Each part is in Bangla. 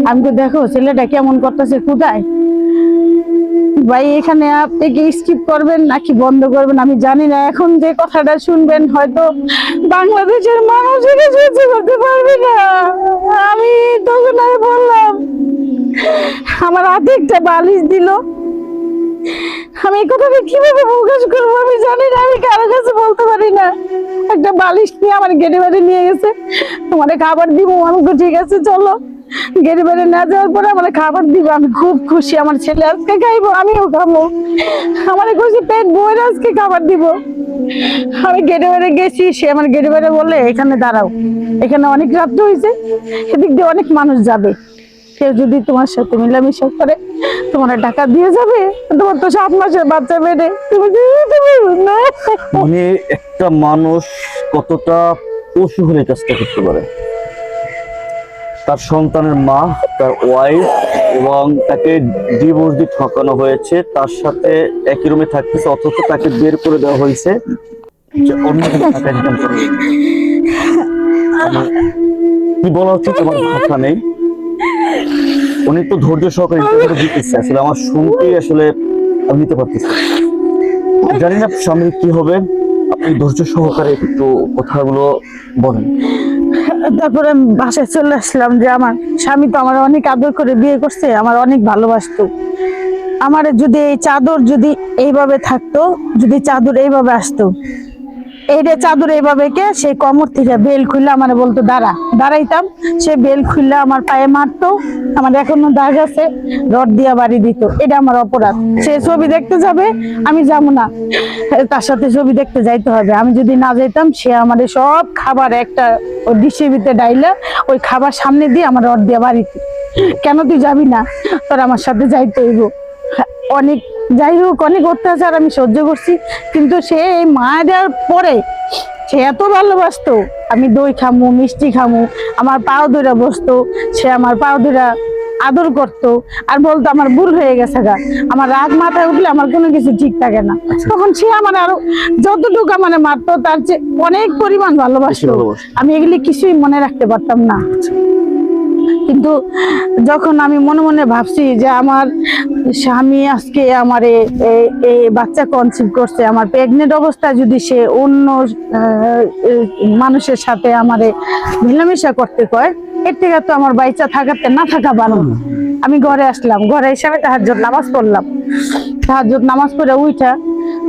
আমি তো দেখো ছেলেটা কেমন করতেছে কোথায়। ভাই এখানে আপনি কি স্কিপ করবেন নাকি বন্ধ করবেন আমি জানি না। এখন যে কথাটা শুনবেন হয়তো বাংলাদেশের মানুষ এটা সহ্য করতে পারবে না। আমি তখন আর বললাম, আমার হাতে একটা বালিশ দিল। আমি এই কথাটা কিভাবে প্রকাশ করবো আমি জানি না, আমি কারো কাছে বলতে পারি না। একটা বালিশ নিয়ে আমার গেটে বাড়ি নিয়ে গেছে, তোমার খাবার দিব। আমি ঠিক আছে চলো। গেটে বাড়ি না যাওয়ার পরে আমার খাবার দিব। আমি খুব খুশি, আমার ছেলে আজকে খাইবো, আমিও খাবো। আমার খুশি পেট বইরে আজকে খাবার দিব। আমি গেটে বাড়ি গেছি, সে আমার গেটে বাড়ি বলে এখানে দাঁড়াও, এখানে অনেক রাত্র হয়েছে, এদিক দিয়ে অনেক মানুষ যাবে, কেউ যদি তোমার সাথে মিলামিশা করে তোমার টাকা দিয়ে যাবে। তোমার তো 7 মাসের বাচ্চা বেড়ে তুমি মানে একটা মানুষ কতটা পশু হলে কাজটা করতে পারে। তার সন্তানের মা, তার ওয়াইফ, এবং তাকে ডিভোর্স দিয়ে ঠকানো হয়েছে, তার সাথে একই রুমে থাকতেছে, অথচ তাকে বের করে দেওয়া হয়েছে যে অন্য টাকা ইনকাম করে। কি বলা হচ্ছে তোমার ভাষা নেই। উনি তো ধৈর্য সহকারে দিতেছে, আসলে আমার শুনতেই আসলে আমি নিতে পারতেছি। জানি না স্বামী কি হবে, আপনি ধৈর্য সহকারে একটু কথাগুলো বলেন। তারপরে আমি বাসায় চলে আসলাম যে আমার স্বামী তো আমার অনেক আদর করে বিয়ে করছে, আমার অনেক ভালোবাসতো। আমার যদি এই চাদর যদি এইভাবে থাকতো, যদি চাদর এইভাবে আসতো, এইটা চাদর এইভাবে কে সেই কমর থেকে বেল খুললে আমার বলতো দাঁড়া, দাঁড়াইতাম। সে বেল খুললে আমার পায়ে মারতো, আমার এখনো দাগ আছে, রড দিয়া বাড়ি দিত। এটা আমার অপরাধ। সে ছবি দেখতে যাবে, আমি যাবো না, তার সাথে ছবি দেখতে যাইতে হবে। আমি যদি না যাইতাম, সে আমার সব খাবার একটা ওই ডিশের ভিতরে ডাইলা ওই খাবার সামনে দিয়ে আমার রড দিয়া বাড়ি দিত। কেন তুই যাবি না, তোর আমার সাথে যাইতে হইব। অনেক যাই হোক, অনেক অত্যাচার আমি সহ্য করছি, কিন্তু সে এই মা দেওয়ার পরে সে এত ভালোবাসতো। আমি দই খামু, মিষ্টি খামু, আমার পাও ধরে বসতো, সে আমার পাও ধরে আদর করতো, আর বলতো আমার ভুল হয়ে গেছে গা। আমার রাগ মাথায় উঠলে আমার কোনো কিছু ঠিক থাকে না, তখন সে আমার আরো যতটুকু মানে মারতো তার চেয়ে অনেক পরিমাণ ভালোবাসতো। আমি এগুলি কিছুই মনে রাখতে পারতাম না। কিন্তু যখন আমি মনে মনে ভাবছি যে আমার স্বামী আজকে আমার এই বাচ্চা কনসিভ করছে, আমার প্রেগনেন্ট অবস্থায় যদি সে অন্য মানুষের সাথে আমারে মেলামেশা করতে কয়, এর থেকে তো আমার বাচ্চা থাকাতে না থাকা ভালো। আমি ঘরে আসলাম, ঘরে এসে আমি তাহাজ্জুদ নামাজ পড়লাম। তাহাজ্জুদ নামাজ পড়ে উঠা,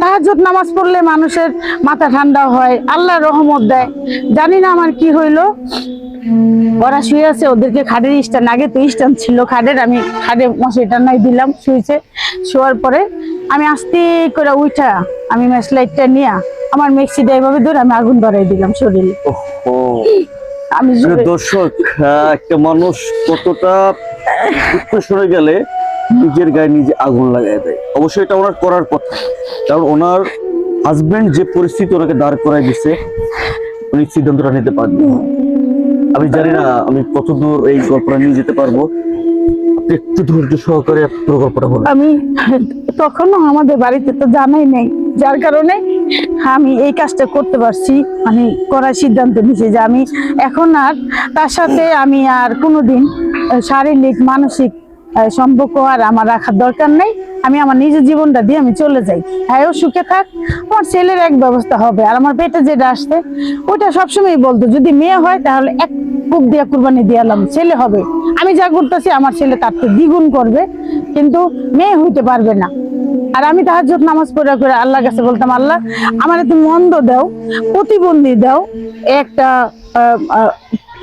তাহাজ্জুদ নামাজ পড়লে মানুষের মাথা ঠান্ডা হয়, আল্লাহর রহমত দেয়। জানি না আমার কি হইলো, ওরা শুয়ে আছে, ওদেরকে খাটের স্ট্যান্ড, আগে তো স্ট্যান্ড ছিল খাটের, আমি খাটে মশারিটা নাই দিলাম, শুয়েছে। শোয়ার পরে আমি আস্তে করে উঠা আমি ম্যাচলাইটটা নিয়ে আমার মেক্সিটা এইভাবে ধরে আমি আগুন ধরাই দিলাম শরীরে। আমি দর্শক, একটা মানুষ কতটা সরে গেলে নিজের গায়ে নিজে আগুন লাগাই দেয়। অবশ্যই এটা ওনার করার কথা, কারণ ওনার হাজবেন্ড যে পরিস্থিতি ওনাকে দাঁড় করাই দিচ্ছে, উনি সিদ্ধান্তটা নিতে পারবেন। আমি জানি না আমি কতদূর এই গল্পটা নিয়ে যেতে পারবো, আপনি একটু ধৈর্য সহকারে পুরো গল্পটা বলুন। আমি তখনও আমাদের বাড়িতে তো জানাই নাই, যার কারণে আমি এই কাজটা করতে পারছি। আমি করার সিদ্ধান্ত নিয়েছি যে আমি এখন আর তার সাথে আমি আর কোনোদিন শারীরিক মানসিক সম্পর্ক আর আমার রাখার দরকার নেই। আমি আমার নিজের জীবনটা দিয়ে আমি চলে যাই, হ্যাঁও সুখে থাক, আমার ছেলের এক ব্যবস্থা হবে। আর আমার পেটে যেটা আসছে ওইটা সবসময় বলতো যদি মেয়ে হয় তাহলে এক কূপ দিয়া কুরবানি দিয়ালাম, ছেলে হবে। আমি যা করতেছি আমার ছেলে তার থেকে দ্বিগুণ করবে, কিন্তু মেয়ে হইতে পারবে না। আর আমি তাহাজ্জুদ নামাজ পড়া করে আল্লাহর কাছে বলতাম, আল্লাহ আমার একটু মন্দ দাও, প্রতিবন্ধী দাও, একটা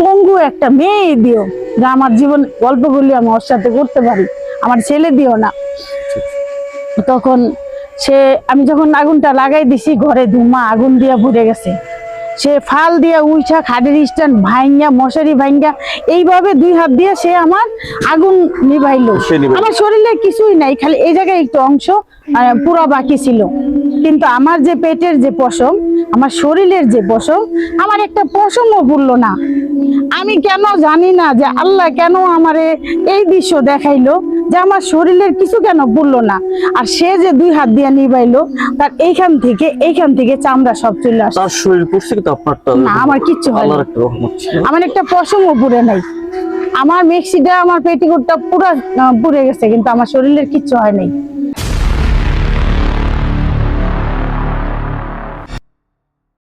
পঙ্গু একটা মেয়ে দিও, যা আমার জীবন গল্পগুলি আমি ওর সাথে করতে পারি, আমার ছেলে দিও না। তখন আমি যখন আগুনটা লাগাই দিছি, ঘরে ধুমা আগুন দিয়া ভরে গেছে। সে ফাল দিয়া উইঠা খাটের স্ট্যান্ড ভাঙ্গা, মশারি ভাঙ্গা, এইভাবে 2 হাত দিয়ে সে আমার আগুন নিভাইলো। আমার শরীরে কিছুই নাই, খালি এই জায়গায় একটু অংশ পুরো বাকি ছিল। কিন্তু আমার যে পেটের যে পশম, আমার শরীরের যে পশম, আমার একটা পশমও পড়লো না। আমি কেন জানি না যে আল্লাহ কেন আমারে এই দৃশ্য দেখাইলো যে আমার শরীরের কিছু কেন পড়লো না। আর সে যে 2 হাত দিয়ে নিবাইলো, তার এইখান থেকে চামড়া সব চলে আসে। তার শরীর পড়ছে কিন্তু আপনারটা না, আমার কিচ্ছু হয় না, আমার একটা পশমও পড়ে নাই। আমার মেক্সিটা আমার পেটিকোটটা পুরো পুড়ে গেছে, কিন্তু আমার শরীরের কিচ্ছু হয় নাই।